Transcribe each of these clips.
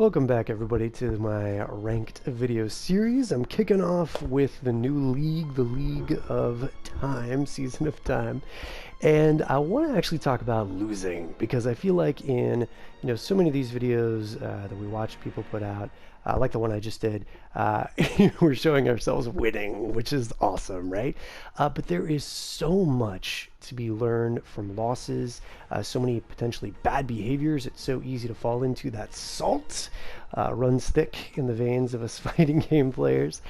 Welcome back everybody to my ranked video series. I'm kicking off with the new league, the League of Time, Season of Time. And I want to actually talk about losing because I feel like in so many of these videos that we watch people put out, like the one I just did, we're showing ourselves winning, which is awesome, right? But there is so much to be learned from losses, so many potentially bad behaviors. It's so easy to fall into. That salt runs thick in the veins of us fighting game players.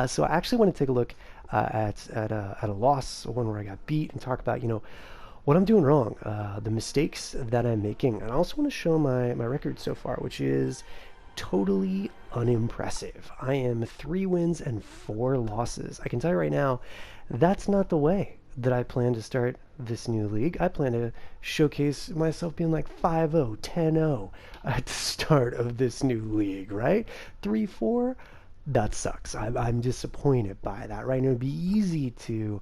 So I actually want to take a look at a loss, one where I got beat, and talk about what I'm doing wrong, the mistakes that I'm making, and I also want to show my record so far, which is totally unimpressive. I am 3 wins and 4 losses. I can tell you right now, that's not the way that I plan to start this new league. I plan to showcase myself being like 5-0, 10-0 at the start of this new league, right? 3-4, that sucks. I'm disappointed by that, right? And it would be easy to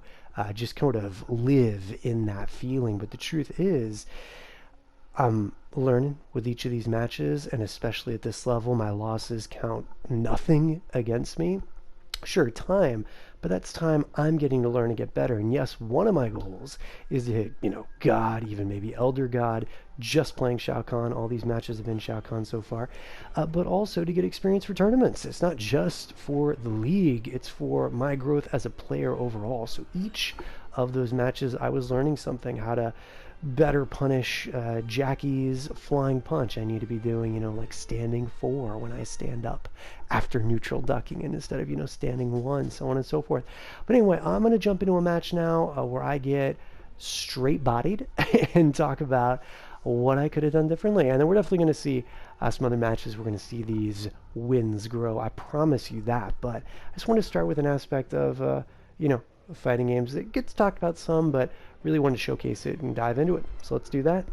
just kind of live in that feeling, but the truth is, I'm learning with each of these matches, and especially at this level, my losses count nothing against me. Sure, time, but that's time I'm getting to learn and get better. And yes, one of my goals is to hit, God, even maybe Elder God, just playing Shao Kahn. All these matches have been Shao Kahn so far, but also to get experience for tournaments. It's not just for the league, it's for my growth as a player overall. So each of those matches, I was learning something, how to better punish Jackie's flying punch. I need to be doing, like standing 4 when I stand up after neutral ducking, and instead of, standing 1, so on and so forth. But anyway, I'm going to jump into a match now where I get straight bodied and talk about what I could have done differently. And then we're definitely going to see some other matches. We're going to see these wins grow. I promise you that. But I just want to start with an aspect of, fighting games that gets talked about some, but really want to showcase it and dive into it. So let's do that.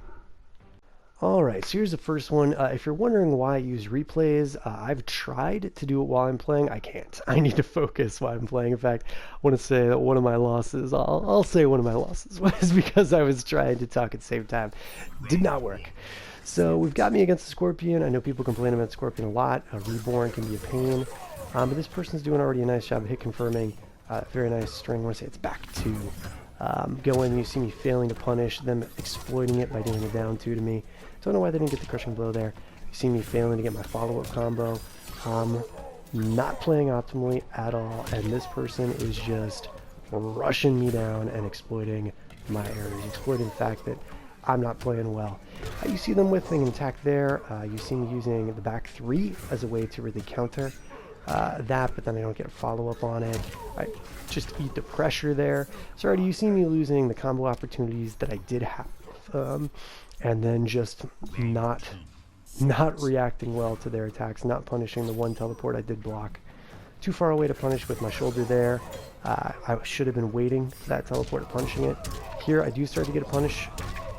Alright, so here's the first one. If you're wondering why I use replays, I've tried to do it while I'm playing. I can't. I need to focus while I'm playing. In fact, I want to say that one of my losses, I'll say one of my losses, was because I was trying to talk at the same time. Did not work. So we've got me against the Scorpion. I know people complain about Scorpion a lot. A Reborn can be a pain. But this person's doing already a nice job of hit confirming. Very nice string. I want to say it's back 2. Go in, you see me failing to punish, them exploiting it by doing a down 2 to me. Don't know why they didn't get the crushing blow there. You see me failing to get my follow-up combo. Not playing optimally at all, and this person is just rushing me down and exploiting my errors, exploiting the fact that I'm not playing well. You see them whiffing an attack there. You see me using the back 3 as a way to really counter that, but then I don't get a follow-up on it. I just eat the pressure there. So already you see me losing the combo opportunities that I did have, and then just not reacting well to their attacks, not punishing the one teleport I did block. Too far away to punish with my shoulder there. I should have been waiting for that teleport and punishing it. Here I do start to get a punish.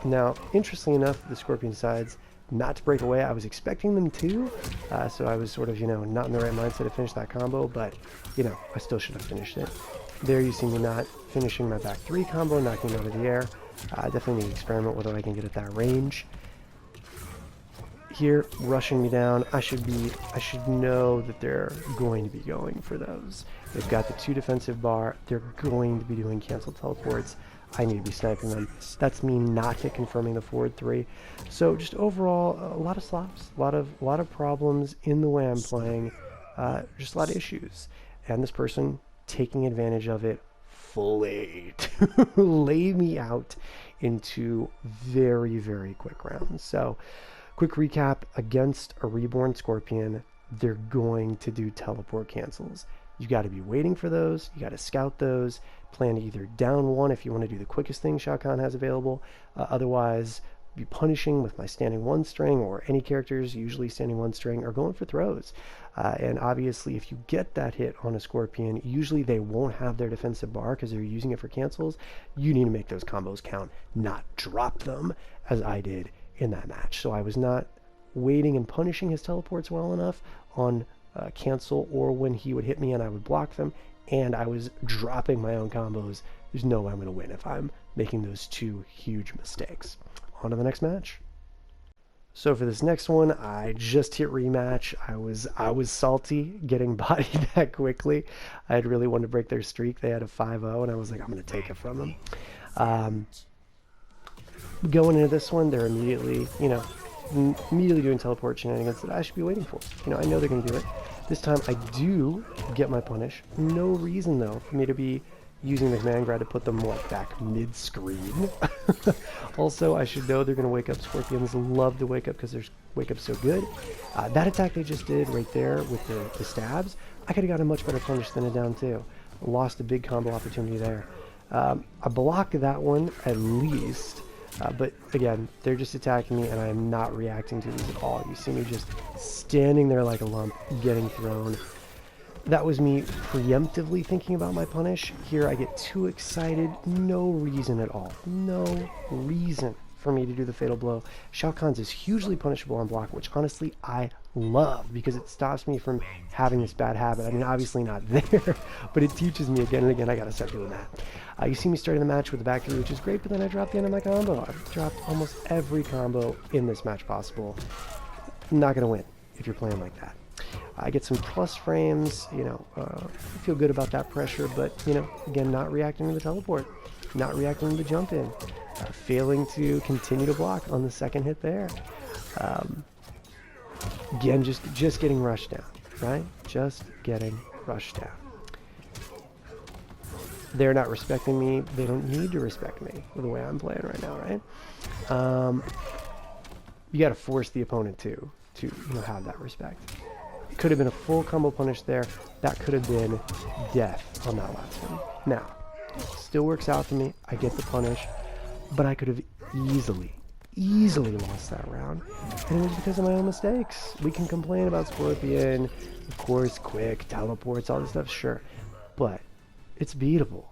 Now, interestingly enough, the Scorpion sides not to break away. I was expecting them to, so I was sort of, not in the right mindset to finish that combo, but, I still should have finished it. There you see me not finishing my back 3 combo, knocking it out of the air. Definitely need to experiment whether I can get at that range. Here, rushing me down, I should know that they're going to be going for those. They've got the 2 defensive bar, they're going to be doing cancel teleports. I need to be sniping them. That's me not hit confirming the forward 3. So just overall, a lot of slops, a lot of problems in the way I'm playing, just a lot of issues. And this person taking advantage of it fully to lay me out into very, very quick rounds. So quick recap, against a Reborn Scorpion, they're going to do teleport cancels. You got to be waiting for those. You got to scout those. Plan to either down 1 if you want to do the quickest thing Shao Kahn has available. Otherwise, be punishing with my standing 1 string, or any characters, usually standing 1 string, or going for throws. And obviously, if you get that hit on a Scorpion, usually they won't have their defensive bar because they're using it for cancels. You need to make those combos count, not drop them, as I did in that match. So I was not waiting and punishing his teleports well enough on cancel, or when he would hit me and I would block them, and I was dropping my own combos. There's no way I'm going to win if I'm making those 2 huge mistakes. On to the next match. So for this next one, I just hit rematch. I was salty getting bodied that quickly. I had really wanted to break their streak. They had a 5-0, and I was like, I'm going to take it from them. Going into this one, they're immediately, immediately doing teleport shenanigans that I should be waiting for. I know they're going to do it. This time I do get my punish. No reason, though, for me to be using the command grab to put them back mid-screen. Also, I should know they're going to wake up. Scorpions love to wake up because their wake up's so good. That attack they just did right there with the stabs, I could have got a much better punish than a down two. Lost a big combo opportunity there. I blocked that one at least, but again, they're just attacking me and I am not reacting to these at all. You see me just standing there like a lump, getting thrown. That was me preemptively thinking about my punish. Here I get too excited. No reason at all. No reason for me to do the fatal blow. Shao Kahn's is hugely punishable on block, which honestly I love because it stops me from having this bad habit. I mean, obviously not there, but it teaches me again and again I gotta start doing that. You see me starting the match with the back three, which is great, but then I dropped the end of my combo. I've dropped almost every combo in this match possible. Not gonna win if you're playing like that. I get some plus frames, I feel good about that pressure, but, again, not reacting to the teleport, not reacting to the jump in, failing to continue to block on the second hit there. Again, just getting rushed down, right? Just getting rushed down. They're not respecting me. They don't need to respect me with the way I'm playing right now, right? You got to force the opponent to have that respect. It could have been a full combo punish there. That could have been death on that last one. Now, still works out for me. I get the punish, but I could have easily lost that round. And it was because of my own mistakes. We can complain about Scorpion, of course, quick, teleports, all this stuff, sure. But it's beatable.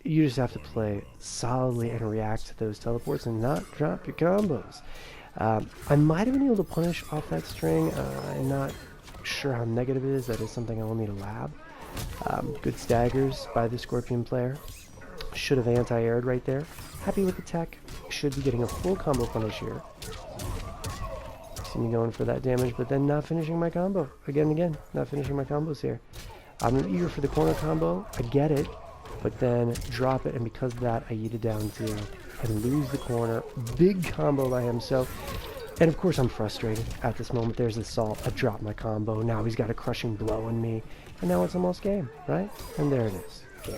You just have to play solidly and react to those teleports and not drop your combos. I might have been able to punish off that string. I'm not sure how negative it is. That is something I will need to lab. Good staggers by the Scorpion player. Should have anti-aired right there. Happy with the tech. Should be getting a full combo punish here. See me going for that damage, but then not finishing my combo. Again, not finishing my combos here. I'm eager for the corner combo. I get it, but then drop it, and because of that, I eat it down two and lose the corner. Big combo by him, so... And of course I'm frustrated at this moment. There's the salt. I dropped my combo. Now he's got a crushing blow on me. And now it's almost game, right? And there it is. Game.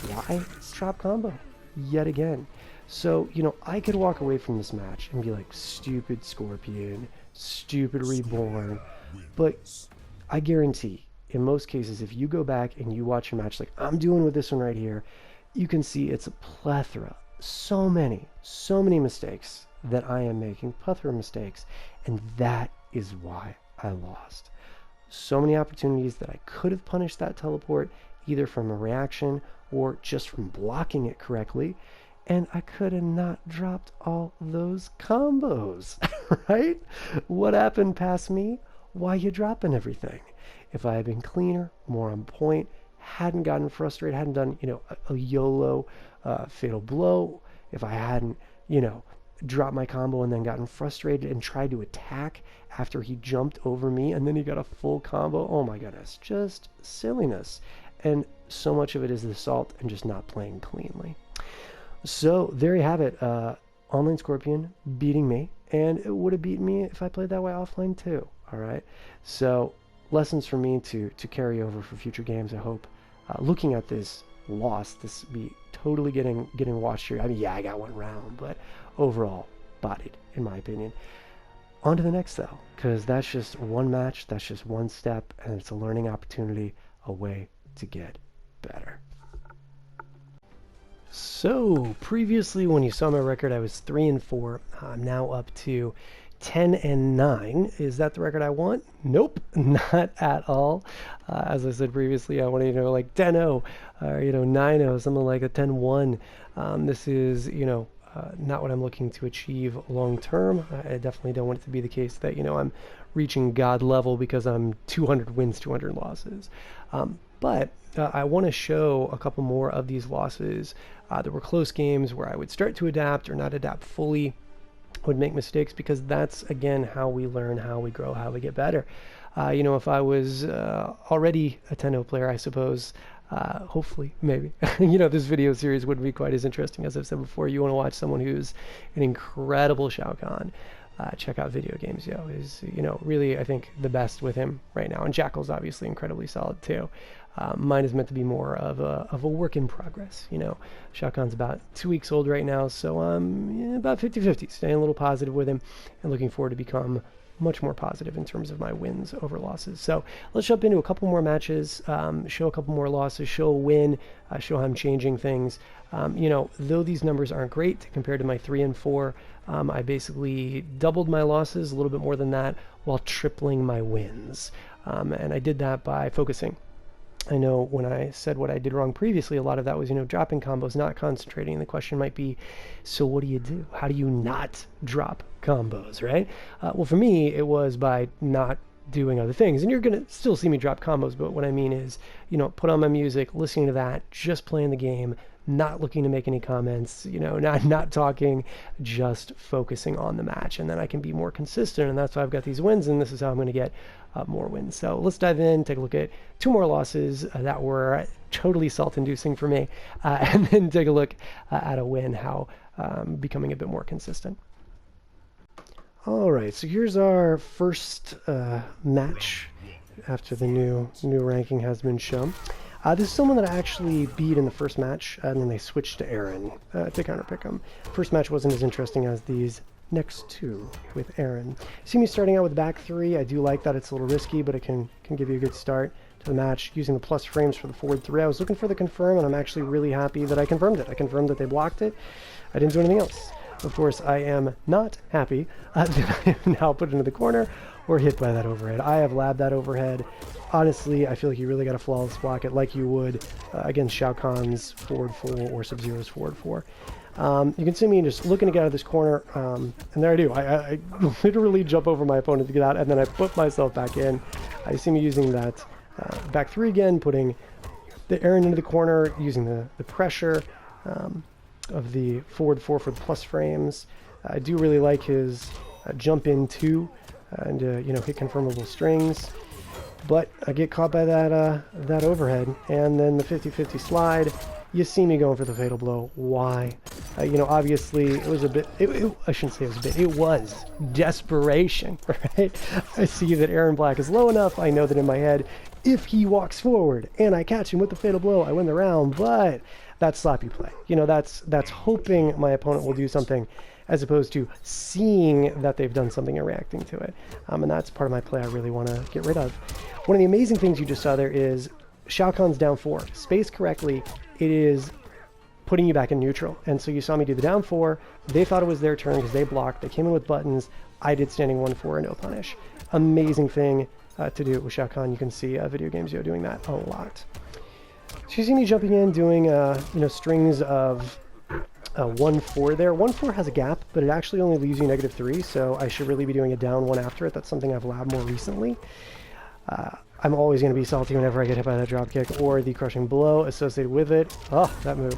Why? Drop combo. Yet again. So, I could walk away from this match and be like, stupid Scorpion, stupid Reborn. But I guarantee, in most cases, if you go back and you watch a match like I'm doing with this one right here, you can see it's a plethora. So many mistakes that I am making, plethora of mistakes, and that is why I lost. So many opportunities that I could have punished that teleport, either from a reaction or just from blocking it correctly, and I could have not dropped all those combos, right? What happened past me? Why you dropping everything? If I had been cleaner, more on point, hadn't gotten frustrated, hadn't done, a YOLO fatal blow, if I hadn't, dropped my combo and then gotten frustrated and tried to attack after he jumped over me and then he got a full combo. Oh my goodness, just silliness. And so much of it is the salt and just not playing cleanly. So there you have it. Online Scorpion beating me, and it would have beaten me if I played that way offline too. All right. So lessons for me to carry over for future games, I hope. Looking at this loss, this be totally getting watched here. I mean, yeah, I got one round, but overall bodied, in my opinion. On to the next though, because that's just one match, that's just one step, and it's a learning opportunity, a way to get better. So previously when you saw my record, I was 3-4. I'm now up to 10-9. Is that the record I want? Nope, not at all. As I said previously, I want to, like 10-0, or 9-0, something like a 10-1. This is, not what I'm looking to achieve long term. I definitely don't want it to be the case that, I'm reaching God level because I'm 200 wins, 200 losses. But I want to show a couple more of these losses that were close games where I would start to adapt or not adapt fully. would make mistakes, because that's, again, how we learn, how we grow, how we get better. You know, if I was already a Tendo player, I suppose, hopefully, maybe, you know, this video series wouldn't be quite as interesting. As I've said before, you want to watch someone who's an incredible Shao Kahn. Check out Video Games Yo. Is, you know, really, I think, the best with him right now. And Jackal's obviously incredibly solid too. Mine is meant to be more of a work in progress. You know, Shao Kahn's about 2 weeks old right now, so I'm about 50-50, staying a little positive with him and looking forward to become much more positive in terms of my wins over losses. So let's jump into a couple more matches, show a couple more losses, show a win, show how I'm changing things. You know, though these numbers aren't great compared to my 3 and 4, I basically doubled my losses, a little bit more than that, while tripling my wins. And I did that by focusing. I know when I said what I did wrong previously, a lot of that was, you know, dropping combos, not concentrating. And the question might be, so what do you do? How do you not drop combos, right? Well, for me, it was by not doing other things. And you're going to still see me drop combos, but what I mean is, you know, put on my music, listening to that, just playing the game, not looking to make any comments, you know, not talking, just focusing on the match. And then I can be more consistent, and that's why I've got these wins, and this is how I'm going to get more wins. So let's dive in, take a look at 2 more losses that were totally salt-inducing for me, and then take a look at a win, how becoming a bit more consistent. All right, so here's our first match after the new ranking has been shown. This is someone that I actually beat in the first match, and then they switched to Aaron to counterpick him. First match wasn't as interesting as these next 2 with Aaron. See me starting out with back 3. I do like that. It's a little risky, but it can give you a good start to the match. Using the plus frames for the forward 3. I was looking for the confirm, and I'm actually really happy that I confirmed it. I confirmed that they blocked it. I didn't do anything else. Of course, I am not happy that I am now put into the corner or hit by that overhead. I have labbed that overhead. Honestly, I feel like you really got to flawless block it like you would against Shao Kahn's forward 4 or Sub-Zero's forward 4. You can see me just looking to get out of this corner, and there I do. I literally jump over my opponent to get out, and then I put myself back in. I see me using that back 3 again, putting the Aaron into the corner, using the pressure of the forward 4 for the plus frames. I do really like his jump in 2 and you know, hit confirmable strings. But I get caught by that overhead, and then the 50-50 slide. You see me going for the fatal blow. Why? You know, obviously it was a bit. I shouldn't say it was a bit. It was desperation, right? I see that Aaron Black is low enough. I know that in my head, if he walks forward and I catch him with the fatal blow, I win the round. But that's sloppy play. You know, that's hoping my opponent will do something, as opposed to seeing that they've done something and reacting to it. And that's part of my play I really want to get rid of. One of the amazing things you just saw there is Shao Kahn's down 4. Spaced correctly, it is putting you back in neutral. And so you saw me do the down 4. They thought it was their turn because they blocked. They came in with buttons. I did standing 1-4 and no punish. Amazing thing to do with Shao Kahn. You can see Video Games Yo doing that a lot. So you see me jumping in, doing you know, strings of 1-4 there. 1-4 has a gap, but it actually only leaves you -3, so I should really be doing a down 1 after it. That's something I've labbed more recently. I'm always going to be salty whenever I get hit by that drop kick or the crushing blow associated with it. Oh, that move.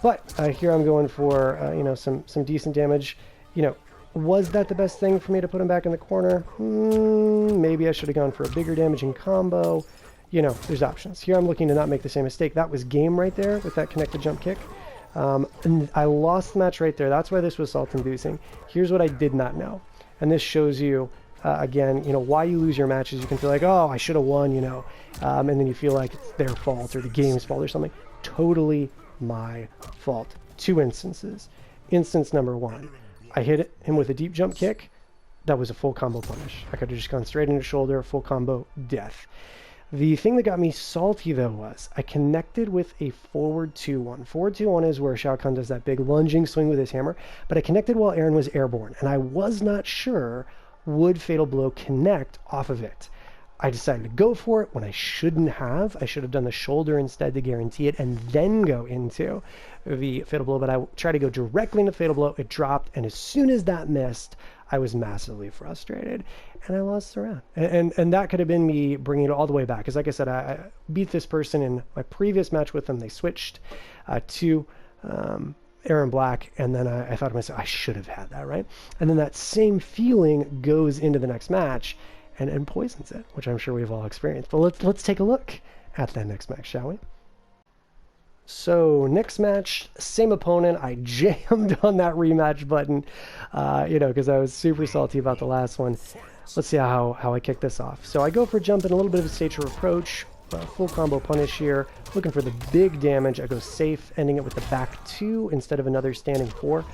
But here I'm going for you know, some decent damage. You know, was that the best thing for me to put him back in the corner? Maybe I should have gone for a bigger damaging combo. You know, there's options. Here I'm looking to not make the same mistake. That was game right there with that connected jump kick. And I lost the match right there. That's why this was salt-inducing. Here's what I did not know. And this shows you, again, you know, why you lose your matches. You can feel like, oh, I should have won, you know. And then you feel like it's their fault or the game's fault or something. Totally my fault. 2 instances. Instance number 1. I hit him with a deep jump kick. That was a full combo punish. I could have just gone straight into shoulder, full combo, death. The thing that got me salty, though, was I connected with a forward 2-1. Forward 2-1 is where Shao Kahn does that big lunging swing with his hammer, but I connected while Aaron was airborne, and I was not sure would Fatal Blow connect off of it. I decided to go for it when I shouldn't have. I should have done the shoulder instead to guarantee it and then go into the Fatal Blow, but I tried to go directly into Fatal Blow. It dropped, and as soon as that missed, I was massively frustrated, and I lost the round. And that could have been me bringing it all the way back. Because like I said, I beat this person in my previous match with them. They switched to Aaron Black, and then I thought to myself, I should have had that, right? And then that same feeling goes into the next match and poisons it, which I'm sure we've all experienced. But let's take a look at that next match, shall we? So next match, same opponent. I jammed on that rematch button, because I was super salty about the last one. Let's see how I kick this off. So I go for jump in a little bit of a stature approach, full combo punish here, looking for the big damage. I go safe, ending it with the back 2 instead of another standing 4.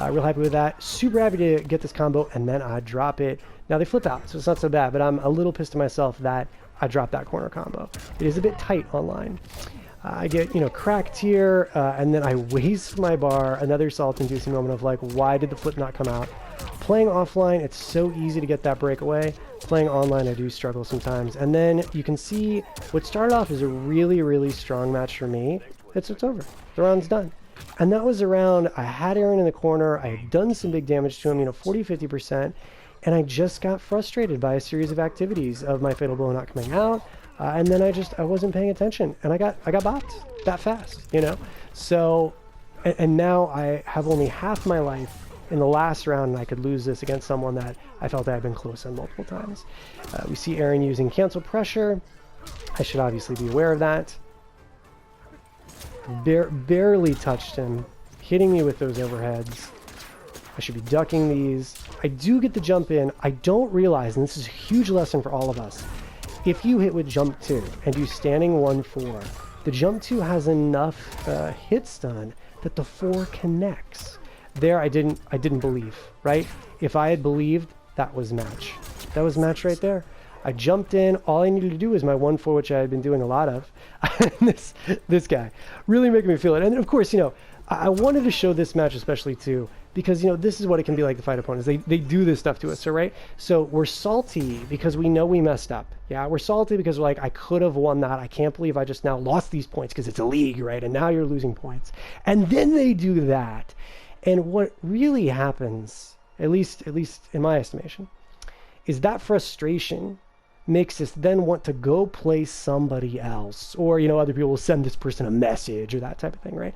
Real happy with that. Super happy to get this combo, and then I drop it. Now they flip out, so it's not so bad, but I'm a little pissed at myself that I dropped that corner combo. It is a bit tight online. I get, cracked here, and then I waste my bar. Another salt-inducing moment of like, why did the flip not come out? Playing offline, it's so easy to get that breakaway. Playing online, I do struggle sometimes. And then you can see what started off as a really, really strong match for me. It's over. The round's done. And that was around, I had Aaron in the corner. I had done some big damage to him, 40, 50%. And I just got frustrated by a series of activities of my fatal blow not coming out. And then I wasn't paying attention, and I got bopped that fast, So, and now I have only half my life in the last round, and I could lose this against someone that I felt I had been close on multiple times. We see Aaron using cancel pressure. I should obviously be aware of that. Barely touched him, hitting me with those overheads. I should be ducking these. I do get the jump in. I don't realize, and this is a huge lesson for all of us, if you hit with jump 2 and do standing 1-4, the jump 2 has enough hit stun that the 4 connects. There I didn't believe, right? If I had believed, that was match. That was match right there. I jumped in. All I needed to do was my 1-4, which I had been doing a lot of. this guy really making me feel it. And of course, I wanted to show this match especially too, because this is what it can be like to fight opponents. They do this stuff to us, so right? So we're salty because we know we messed up. Yeah, we're salty because we're like, I could have won that. I can't believe I just now lost these points because it's a league, right? And now you're losing points. And then they do that. And what really happens, at least in my estimation, is that frustration makes us then want to go play somebody else, or other people will send this person a message or that type of thing, right?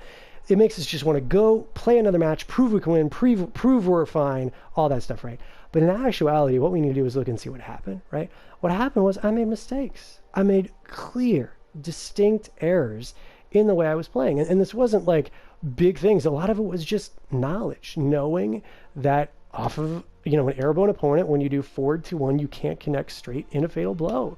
It makes us just want to go play another match, prove we can win, prove we're fine, all that stuff, right? But in actuality, what we need to do is look and see what happened, right? What happened was I made mistakes. I made clear, distinct errors in the way I was playing. And this wasn't like big things. A lot of it was just knowledge, knowing that off of an airborne opponent, when you do forward to 1, you can't connect straight in a fatal blow.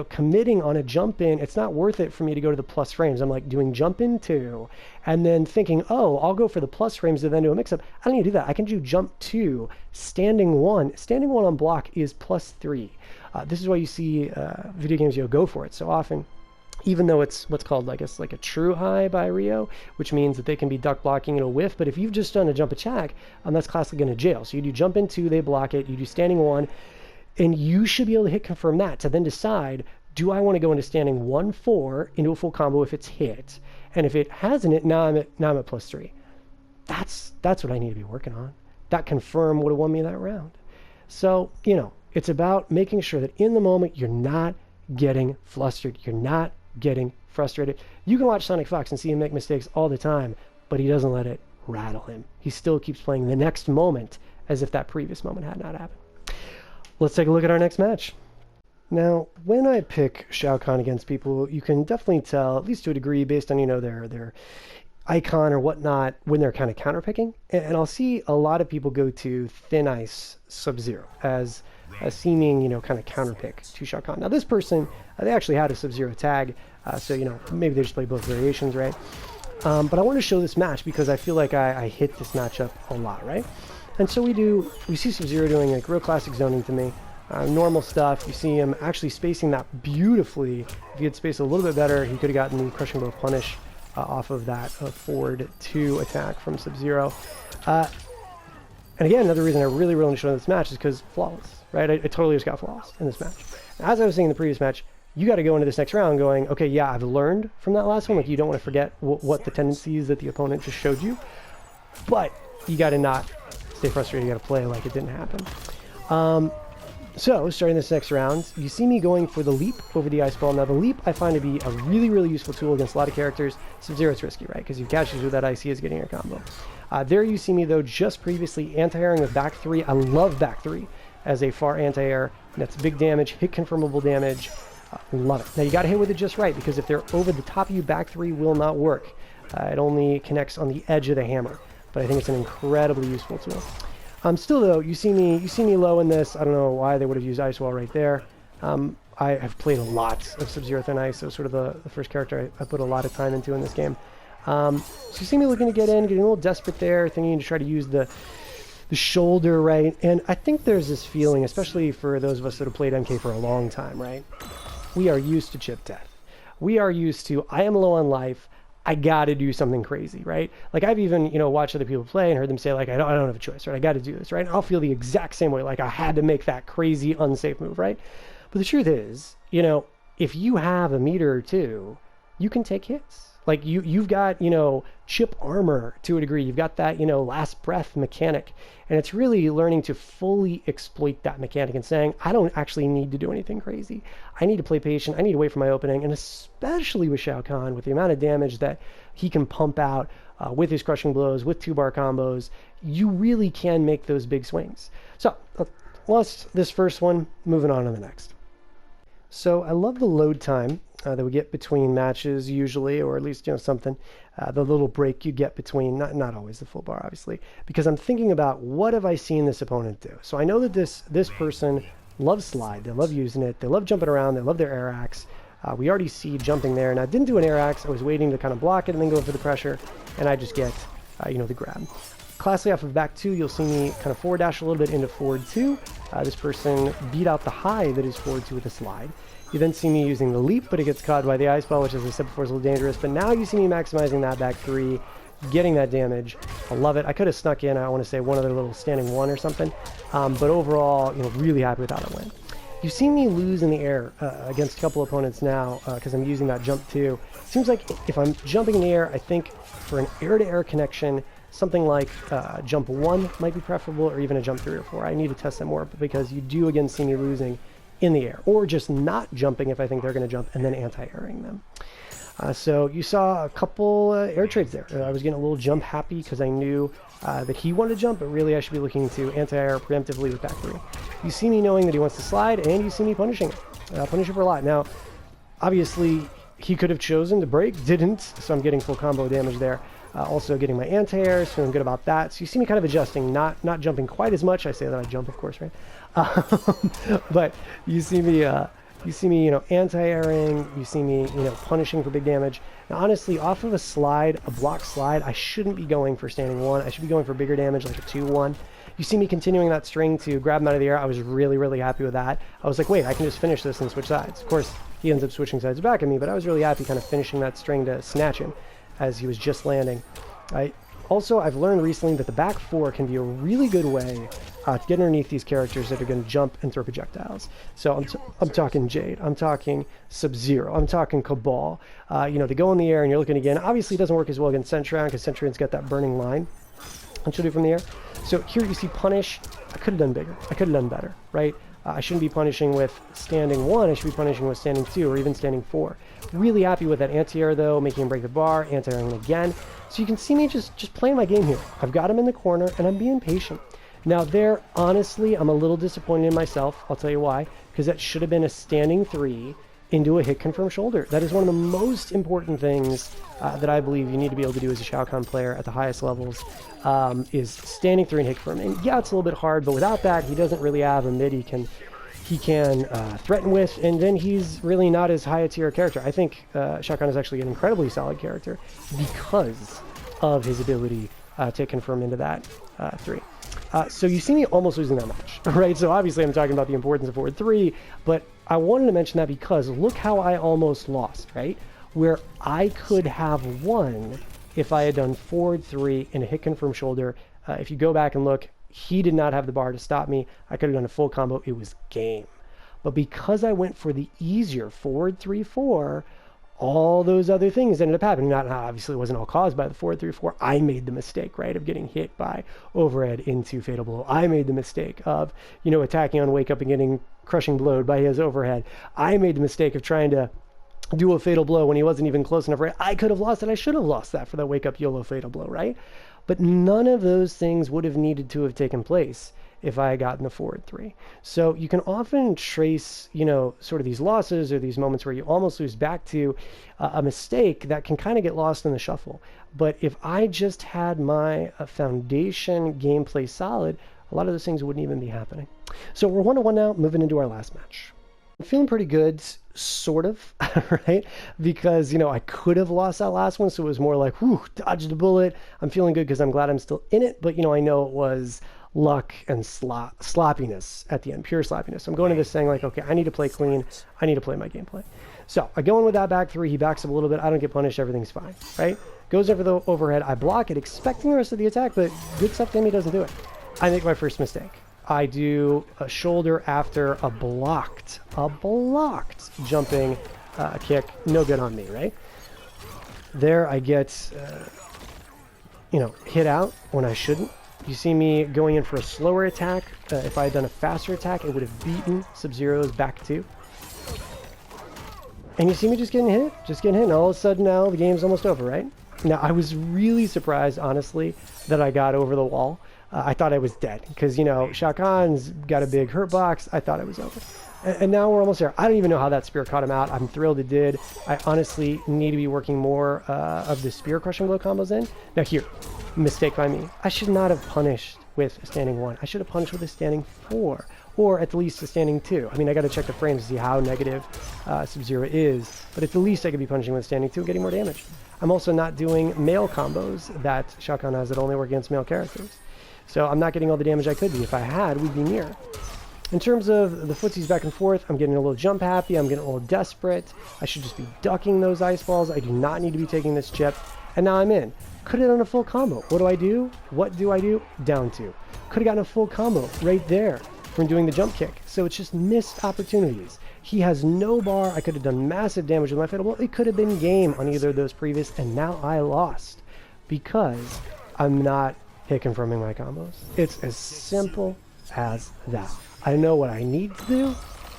Committing on a jump in, it's not worth it for me to go to the plus frames. I'm like doing jump in 2 and then thinking, oh, I'll go for the plus frames and then do a mix up. I don't need to do that. I can do jump 2, standing 1. Standing 1 on block is +3. This is why you see video games, go for it so often. Even though it's what's called, I guess, like a true high by Rio, which means that they can be duck blocking and a whiff. But if you've just done a jump attack, that's classically going to jail. So you do jump in 2, they block it. You do standing 1, and you should be able to hit confirm that to then decide, do I want to go into standing 1-4 into a full combo if it's hit? And if it hasn't hit, now I'm at +3. That's what I need to be working on. That confirm would have won me that round. So, it's about making sure that in the moment you're not getting flustered. You're not getting frustrated. You can watch Sonic Fox and see him make mistakes all the time, but he doesn't let it rattle him. He still keeps playing the next moment as if that previous moment had not happened. Let's take a look at our next match. Now, when I pick Shao Kahn against people, you can definitely tell, at least to a degree, based on their icon or whatnot, when they're kind of counterpicking. And I'll see a lot of people go to Thin Ice Sub-Zero as a seeming, kind of counterpick to Shao Kahn. Now, this person, they actually had a Sub-Zero tag, so, maybe they just play both variations, right? But I want to show this match because I feel like I hit this matchup a lot, right? And so we see Sub-Zero doing like real classic zoning to me. Normal stuff. You see him actually spacing that beautifully. If he had spaced a little bit better, he could have gotten the crushing blow punish off of that forward 2 attack from Sub-Zero. And again, another reason I really want to show this match is because flawless, right? I totally just got flawless in this match. As I was saying in the previous match, you got to go into this next round going, okay, yeah, I've learned from that last one. Like, you don't want to forget what the tendencies that the opponent just showed you, but you got to not stay frustrated. You got to play like it didn't happen. So, starting this next round, you see me going for the leap over the ice ball. Now, the leap I find to be a really, really useful tool against a lot of characters. Sub-Zero, it's risky, right? Because you catch with that ice, he is getting your combo. There you see me, though, just previously anti-airing with back 3. I love back 3 as a far anti-air. That's big damage, hit confirmable damage. Love it. Now, you got to hit with it just right, because if they're over the top of you, back 3 will not work. It only connects on the edge of the hammer. But I think it's an incredibly useful tool. Still though, you see me low in this. I don't know why they would have used Ice Wall right there. I have played a lot of Sub-Zero Thin Ice, so sort of the first character I put a lot of time into in this game. So you see me looking to get in, getting a little desperate there, thinking to try to use the shoulder, right? And I think there's this feeling, especially for those of us that have played MK for a long time, right? We are used to chip death. We are used to, I am low on life, I gotta do something crazy, right? Like I've even, watched other people play and heard them say like, I don't have a choice, right? I gotta do this, right? And I'll feel the exact same way, like I had to make that crazy unsafe move, right? But the truth is, if you have a meter or two, you can take hits. Like you've got, chip armor to a degree. You've got that, last breath mechanic. And it's really learning to fully exploit that mechanic and saying, I don't actually need to do anything crazy. I need to play patient. I need to wait for my opening. And especially with Shao Kahn, with the amount of damage that he can pump out with his crushing blows, with 2-bar combos, you really can make those big swings. So lost this first one, moving on to the next. So I love the load time that we get between matches usually, or at least, something. The little break you get between, not always the full bar, obviously, because I'm thinking about what have I seen this opponent do. So I know that this person loves slide. They love using it. They love jumping around. They love their air axe. We already see jumping there. And I didn't do an air axe. I was waiting to kind of block it and then go for the pressure. And I just get, the grab. Classically off of back 2, you'll see me kind of forward dash a little bit into forward 2. This person beat out the high that is forward 2 with a slide. You then see me using the leap, but it gets caught by the ice ball, which, as I said before, is a little dangerous. But now you see me maximizing that back 3, getting that damage. I love it. I could have snuck in, I want to say, one other little standing 1 or something. But overall, really happy with how it went. You see me lose in the air against a couple opponents now because I'm using that jump 2. Seems like if I'm jumping in the air, I think for an air-to-air connection, something like jump 1 might be preferable, or even a jump 3 or 4. I need to test that more because you do again see me losing in the air, or just not jumping if I think they're going to jump, and then anti-airing them. So you saw a couple air trades there. I was getting a little jump happy because I knew that he wanted to jump, but really I should be looking to anti-air preemptively with back 3. You see me knowing that he wants to slide, and you see me punishing it. Punish it for a lot. Now, obviously, he could have chosen to break, didn't, so I'm getting full combo damage there. Also getting my anti-air, so I'm good about that. So you see me kind of adjusting, not jumping quite as much. I say that I jump, of course, right? But you see me, anti-airing. You see me, punishing for big damage. Now, honestly, off of a slide, a block slide, I shouldn't be going for standing 1. I should be going for bigger damage, like a 2-1. You see me continuing that string to grab him out of the air. I was really, really happy with that. I was like, wait, I can just finish this and switch sides. Of course, he ends up switching sides back at me, but I was really happy kind of finishing that string to snatch him as he was just landing. I've learned recently that the back 4 can be a really good way to get underneath these characters that are going to jump and throw projectiles. So I'm talking Jade, I'm talking Sub-Zero, I'm talking Cabal. They go in the air and you're looking again. Obviously, it doesn't work as well against Centurion because Centurion's got that burning line. And she'll do from the air. So here you see punish. I could have done bigger. I could have done better, right? I shouldn't be punishing with standing 1. I should be punishing with standing 2 or even standing 4. Really happy with that anti-air though, making him break the bar, anti-airing again. So you can see me just playing my game here. I've got him in the corner and I'm being patient. Now there, honestly, I'm a little disappointed in myself. I'll tell you why. Because that should have been a standing 3 into a hit confirm shoulder. That is one of the most important things that I believe you need to be able to do as a Shao Kahn player at the highest levels, is standing 3 and hit confirm. And yeah, it's a little bit hard, but without that, he doesn't really have a mid he can threaten with, and then he's really not as high a tier character. I think Shao Kahn is actually an incredibly solid character because of his ability to confirm into that 3. So you see me almost losing that match, right? So obviously I'm talking about the importance of forward 3, but I wanted to mention that because look how I almost lost, right? Where I could have won if I had done forward 3 and a hit confirm shoulder. If you go back and look, he did not have the bar to stop me. I could have done a full combo. It was game. But because I went for the easier forward 3-4, all those other things ended up happening. Not obviously it wasn't all caused by the 4-3-4. I made the mistake, right, of getting hit by overhead into fatal blow. I made the mistake of, you know, attacking on wake up and getting crushing blowed by his overhead. I made the mistake of trying to do a fatal blow when he wasn't even close enough, right? I could have lost it. I should have lost that for that wake up YOLO fatal blow, right? But none of those things would have needed to have taken place if I had gotten the forward 3. So you can often trace, you know, sort of these losses or these moments where you almost lose back to a mistake that can kind of get lost in the shuffle. But if I just had my foundation gameplay solid, a lot of those things wouldn't even be happening. So we're 1-1 now, moving into our last match. I'm feeling pretty good, sort of, right? Because, you know, I could have lost that last one, so it was more like, whew, dodged a bullet. I'm feeling good because I'm glad I'm still in it, but, you know, I know it was luck and sloppiness at the end, pure sloppiness. So I'm going to this saying like, okay, I need to play clean. I need to play my gameplay. So I go in with that back 3. He backs up a little bit. I don't get punished. Everything's fine, right? Goes over the overhead. I block it, expecting the rest of the attack, but good stuff Timmy doesn't do it. I make my first mistake. I do a shoulder after a blocked jumping kick. No good on me, right? There I get, you know, hit out when I shouldn't. You see me going in for a slower attack. If I had done a faster attack, it would have beaten Sub-Zero's back 2. And you see me just getting hit. And all of a sudden now the game's almost over, right? Now, I was really surprised, honestly, that I got over the wall. I thought I was dead because, you know, Shao Kahn's got a big hurt box. I thought I was over. And now we're almost there. I don't even know how that spear caught him out. I'm thrilled it did. I honestly need to be working more of the spear crushing blow combos in. Now here, mistake by me. I should not have punished with a standing 1. I should have punished with a standing 4. Or at least a standing 2. I mean, I got to check the frames to see how negative Sub-Zero is. But at the least I could be punching with standing 2 and getting more damage. I'm also not doing male combos that Shao Kahn has that only work against male characters. So I'm not getting all the damage I could be. If I had, we'd be near. In terms of the footsies back and forth, I'm getting a little jump happy. I'm getting a little desperate. I should just be ducking those ice balls. I do not need to be taking this chip. And now I'm in. Could have done a full combo. What do I do? What do I do? Down 2. Could have gotten a full combo right there from doing the jump kick. So it's just missed opportunities. He has no bar. I could have done massive damage with my fatal blow. It could have been game on either of those previous, and now I lost because I'm not hit confirming my combos. It's as simple as that. I know what I need to do,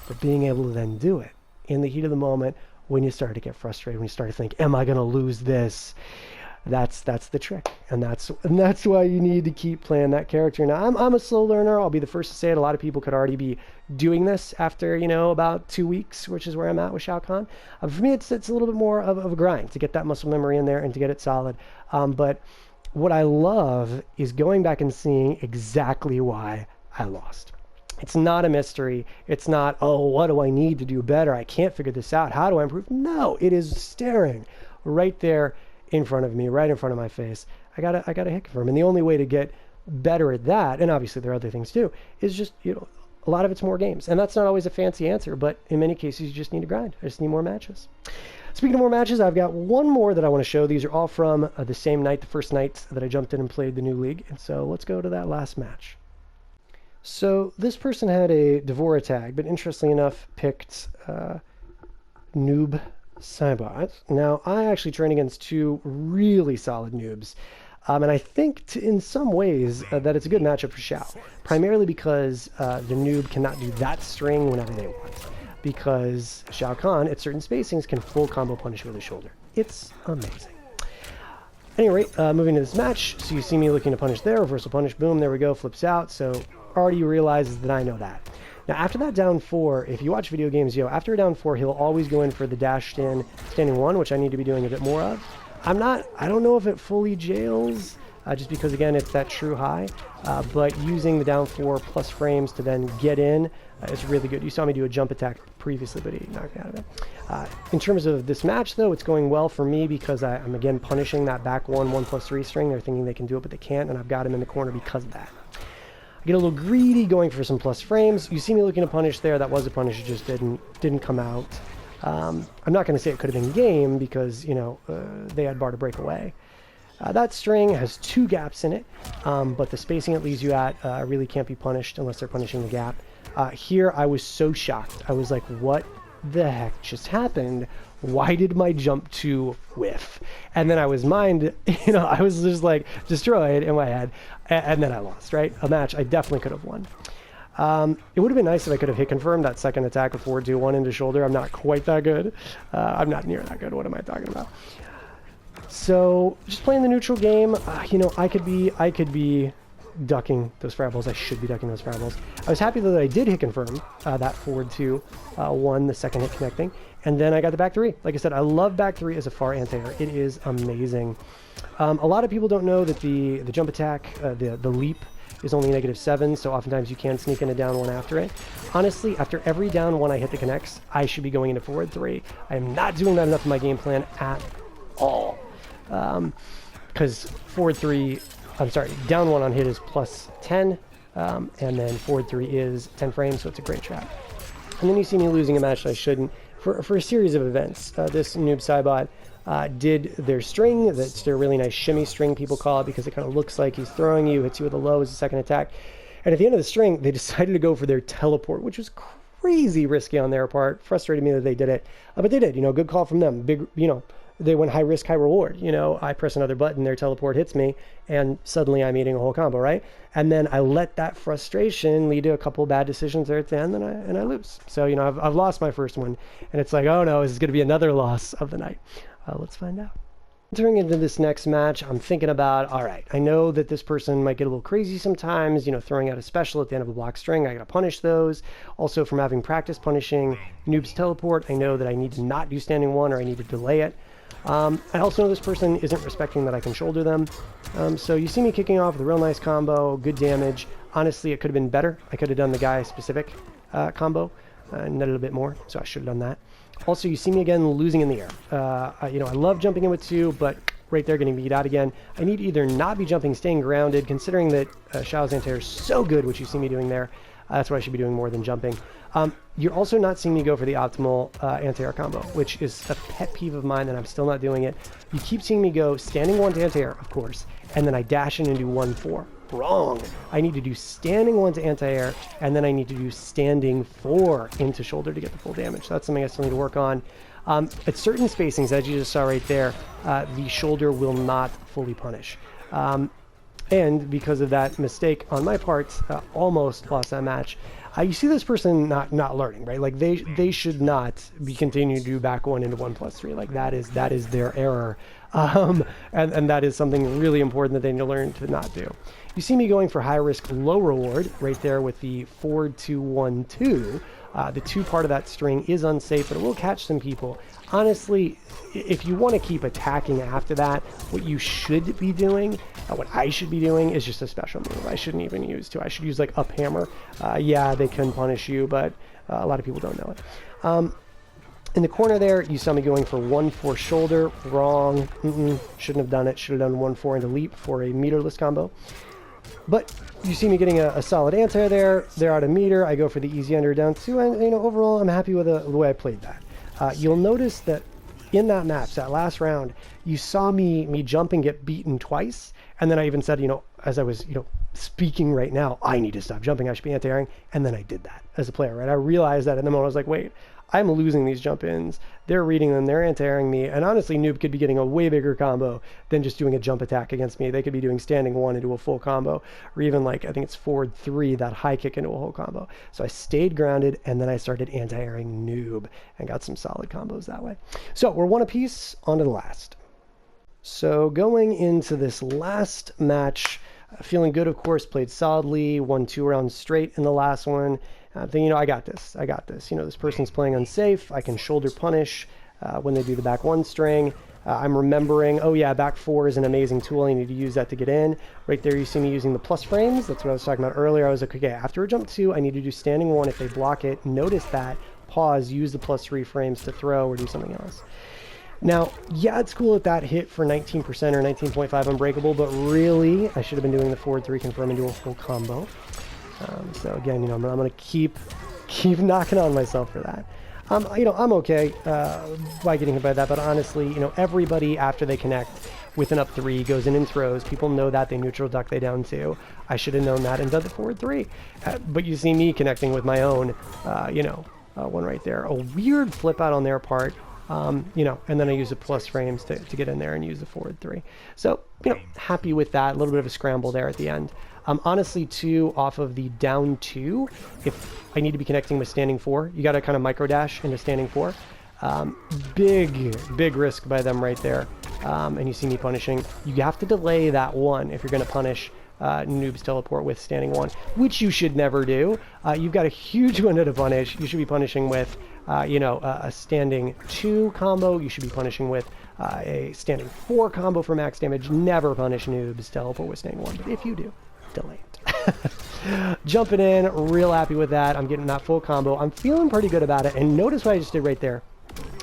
but being able to then do it in the heat of the moment when you start to get frustrated, when you start to think, am I going to lose this? That's the trick, and that's why you need to keep playing that character. Now, I'm a slow learner. I'll be the first to say it. A lot of people could already be doing this after, you know, about 2 weeks, which is where I'm at with Shao Kahn. For me, it's a little bit more of a grind to get that muscle memory in there and to get it solid. But what I love is going back and seeing exactly why I lost. It's not a mystery. It's not, oh, what do I need to do better? I can't figure this out. How do I improve? No, it is staring right there in front of me, right in front of my face. I gotta hit confirm. And the only way to get better at that, and obviously there are other things too, is just, you know, a lot of it's more games. And that's not always a fancy answer, but in many cases you just need to grind. I just need more matches. Speaking of more matches, I've got one more that I want to show. These are all from the same night, the first night that I jumped in and played the new league. And so let's go to that last match. So this person had a Devora tag, but interestingly enough picked Noob Saibot. Now, I actually train against 2 really solid noobs. And I think in some ways that it's a good matchup for Shao. Primarily because the noob cannot do that string whenever they want. Because Shao Kahn, at certain spacings, can full combo punish with his shoulder. It's amazing. Anyway, moving to this match. So you see me looking to punish there. Reversal punish. Boom. There we go. Flips out. So already realizes that I know that. Now, after that down 4, if you watch video games, after a down 4, he'll always go in for the dashed in standing 1, which I need to be doing a bit more of. I don't know if it fully jails, just because, again, it's that true high, but using the down 4 plus frames to then get in is really good. You saw me do a jump attack previously, but he knocked me out of it. In terms of this match, though, it's going well for me because I'm, again, punishing that back 1+3 string. They're thinking they can do it, but they can't, and I've got him in the corner because of that. I get a little greedy going for some plus frames. You see me looking to punish there. That was a punish. It just didn't come out. I'm not going to say it could have been game because, you know, they had bar to break away. That string has 2 gaps in it, but the spacing it leaves you at really can't be punished unless they're punishing the gap. Here, I was so shocked. I was like, what the heck just happened? Why did my jump 2 whiff? And then I was I was just like destroyed in my head, and then I lost, right? A match I definitely could have won. It would have been nice if I could have hit confirmed that second attack with forward 2-1 into shoulder. I'm not quite that good. I'm not near that good. What am I talking about? So just playing the neutral game, I could be ducking those fireballs. I should be ducking those fireballs. I was happy that I did hit confirm that forward 2-1, the second hit connecting, and then I got the back 3. Like I said, I love back 3 as a far anti-air. It is amazing. A lot of people don't know that the jump attack, the leap, is only -7, so oftentimes you can sneak in a down 1 after it. Honestly, after every down 1 I hit the connects, I should be going into forward 3. I am not doing that enough in my game plan at all. Because down 1 on hit is +10, and then forward 3 is 10 frames, so it's a great trap. And then you see me losing a match that I shouldn't for a series of events. This noob Cybot did their string. That's their really nice shimmy string, people call it, because it kind of looks like he's throwing you, hits you with a low as a second attack. And at the end of the string, they decided to go for their teleport, which was crazy risky on their part. Frustrated me that they did it, but they did. Good call from them. Big, they went high risk, high reward. I press another button, their teleport hits me, and suddenly I'm eating a whole combo, right? And then I let that frustration lead to a couple bad decisions there at the end, and I lose. So I've lost my first one, and it's like, oh no, this is going to be another loss of the night. Let's find out. Entering into this next match, I'm thinking about, all right, I know that this person might get a little crazy sometimes, throwing out a special at the end of a block string. I got to punish those. Also, from having practice punishing noob's teleport, I know that I need to not do standing 1, or I need to delay it. I also know this person isn't respecting that I can shoulder them. So you see me kicking off with a real nice combo, good damage. Honestly, it could have been better. I could have done the guy-specific combo, netted a bit more, so I should have done that. Also, you see me again losing in the air. I love jumping in with 2, but right there getting beat out again. I need to either not be jumping, staying grounded, considering that Shao's anti-air is so good, which you see me doing there. That's what I should be doing more than jumping. You're also not seeing me go for the optimal anti-air combo, which is a pet peeve of mine, and I'm still not doing it. You keep seeing me go standing 1 to anti-air, of course, and then I dash in and do 1-4. Wrong. I need to do standing 1 to anti-air, and then I need to do standing 4 into shoulder to get the full damage. So that's something I still need to work on. At certain spacings, as you just saw right there, the shoulder will not fully punish. And because of that mistake on my part, almost lost that match. You see this person not learning, right? Like they should not be continuing to do back 1 into 1+3. Like that is their error. And that is something really important that they need to learn to not do. You see me going for high risk, low reward right there with the forward 2-1-2. The 2 part of that string is unsafe, but it will catch some people. Honestly, if you want to keep attacking after that, what you should be doing, what I should be doing, is just a special move. I shouldn't even use 2. I should use like up hammer. Yeah, they can punish you, but a lot of people don't know it. In the corner there, you saw me going for 1-4 shoulder. Wrong. Shouldn't have done it. Should have done 1-4 into leap for a meterless combo. But you see me getting a solid anti there. They're out of meter. I go for the easy under down 2, and overall I'm happy with the way I played that. You'll notice that in that match, that last round, you saw me jump and get beaten twice, and then I even said, as I was speaking right now, I need to stop jumping. I should be anti-airing, and then I did that as a player. Right? I realized that in the moment. I was like, wait. I'm losing these jump-ins. They're reading them. They're anti-airing me. And honestly, noob could be getting a way bigger combo than just doing a jump attack against me. They could be doing standing 1 into a full combo, or even like, I think it's forward 3, that high kick into a whole combo. So I stayed grounded, and then I started anti-airing noob and got some solid combos that way. So we're 1 apiece, on to the last. So going into this last match, feeling good, of course, played solidly, won 2 rounds straight in the last one. Thinking, I got this. This person's playing unsafe. I can shoulder punish when they do the back 1 string. I'm remembering, oh yeah, back 4 is an amazing tool. I need to use that to get in. Right there, you see me using the plus frames. That's what I was talking about earlier. I was like, okay, after a jump 2, I need to do standing 1. If they block it, notice that. Pause, use the +3 frames to throw or do something else. Now, yeah, it's cool that that hit for 19% or 19.5 unbreakable, but really, I should have been doing the forward 3 confirm and do a full combo. So again, I'm going to keep knocking on myself for that. I'm okay by getting hit by that, but honestly, everybody after they connect with an up 3 goes in and throws. People know that. They neutral duck, they down 2. I should have known that and done the forward 3. But you see me connecting with my own, one right there. A weird flip out on their part. You know, and then I use the plus frames to get in there and use the forward 3. So, you know, happy with that. A little bit of a scramble there at the end. Honestly, too, off of the down 2, if I need to be connecting with standing 4, you got to kind of micro dash into standing 4. Big risk by them right there. And you see me punishing. You have to delay that 1 if you're going to punish Noob's teleport with standing 1, which you should never do. You've got a huge window to punish. You should be punishing with, you know, a standing 2 combo. You should be punishing with a standing 4 combo for max damage. Never punish Noob's teleport with standing 1, but if you do, delay it. Jumping in, real happy with that. I'm getting that full combo. I'm feeling pretty good about it, and notice what I just did right there.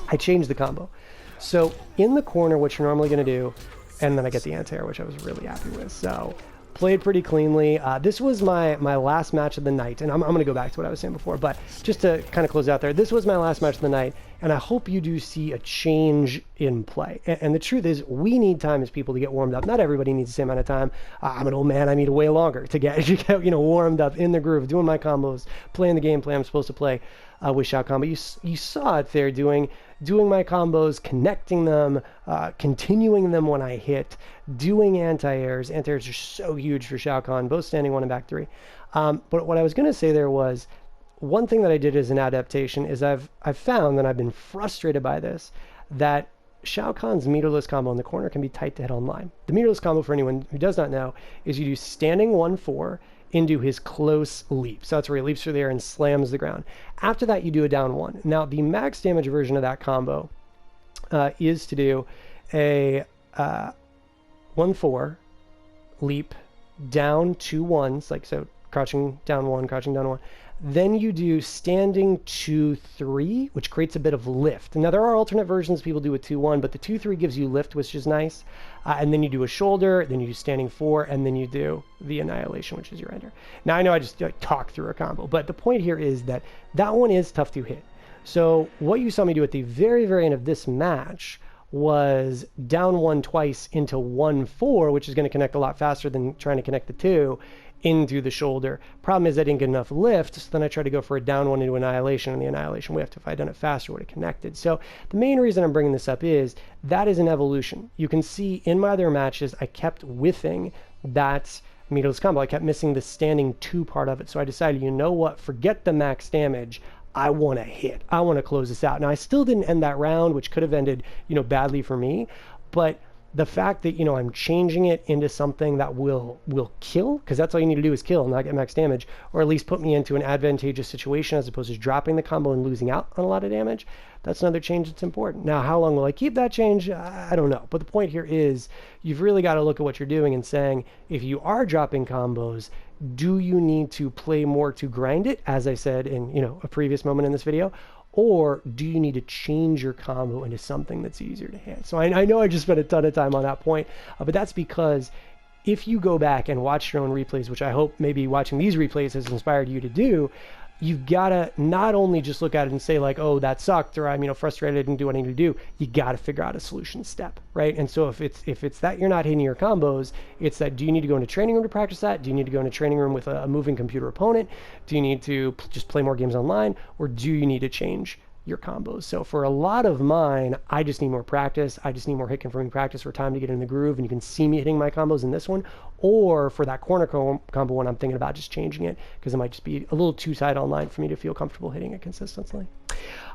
I changed the combo. So in the corner, what you're normally going to do, and then I get the anti-air, which I was really happy with. So played pretty cleanly. This was my last match of the night, and I'm going to go back to what I was saying before, but just to kind of close out there, this was my last match of the night, and I hope you do see a change in play. And the truth is, we need time as people to get warmed up. Not everybody needs the same amount of time. I'm an old man. I need way longer to get you know, warmed up in the groove, doing my combos, playing the gameplay I'm supposed to play with Shao Kahn. But you saw it there, doing my combos, connecting them, continuing them when I hit, doing anti-airs. Anti-airs are so huge for Shao Kahn, both standing 1 and back 3. But what I was going to say there was, one thing that I did as an adaptation is I've found, and I've been frustrated by this, that Shao Kahn's meterless combo in the corner can be tight to hit online. The meterless combo, for anyone who does not know, is you do standing 1-4 into his close leap. So that's where he leaps through the air and slams the ground. After that, you do a down 1. Now, the max damage version of that combo is to do a 1-4 leap down 2 1s, like so, crouching down 1, crouching down 1. Then you do standing 2-3, which creates a bit of lift. Now, there are alternate versions people do a 2-1, but the 2-3 gives you lift, which is nice. And then you do a shoulder, then you do standing 4, and then you do the annihilation, which is your ender. Now, I know I just talked through a combo, but the point here is that that one is tough to hit. So what you saw me do at the very, very end of this match was down 1 twice into 1-4, which is going to connect a lot faster than trying to connect the 2 into the shoulder. Problem is I didn't get enough lift, so then I tried to go for a down 1 into annihilation, and the annihilation whiffed. If I'd done it faster, would have connected. So the main reason I'm bringing this up is that is an evolution. You can see in my other matches, I kept whiffing that meterless combo. I kept missing the standing 2 part of it. So I decided, you know what, forget the max damage. I want to hit. I want to close this out. Now, I still didn't end that round, which could have ended, you know, badly for me, but the fact that, you know, I'm changing it into something that will kill, because that's all you need to do is kill, not get max damage, or at least put me into an advantageous situation as opposed to dropping the combo and losing out on a lot of damage. That's another change that's important. Now, how long will I keep that change? I don't know. But the point here is you've really got to look at what you're doing and saying, if you are dropping combos, do you need to play more to grind it, as I said in, you know, a previous moment in this video, or do you need to change your combo into something that's easier to hit? So I know I just spent a ton of time on that point, but that's because if you go back and watch your own replays, which I hope maybe watching these replays has inspired you to do, you've got to not only just look at it and say like, oh, that sucked, or I'm, you know, frustrated, I didn't do what I need to do. You got to figure out a solution step, right? And so if it's that you're not hitting your combos, it's that, do you need to go into training room to practice that? Do you need to go into training room with a moving computer opponent? Do you need to just play more games online? Or do you need to change your combos? So for a lot of mine, I just need more practice. I just need more hit confirming practice for time to get in the groove, and you can see me hitting my combos in this one. Or for that corner combo one, I'm thinking about just changing it because it might just be a little too tight online for me to feel comfortable hitting it consistently.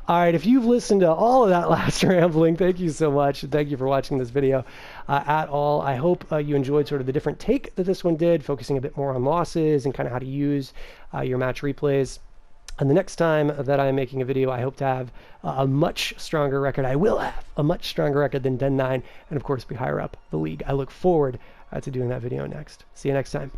All right, if you've listened to all of that last rambling, thank you so much. Thank you for watching this video at all. I hope you enjoyed sort of the different take that this one did, focusing a bit more on losses and kind of how to use your match replays. And the next time that I'm making a video, I hope to have a much stronger record. I will have a much stronger record than Den 9, and of course be higher up the league. I look forward to doing that video next. See you next time.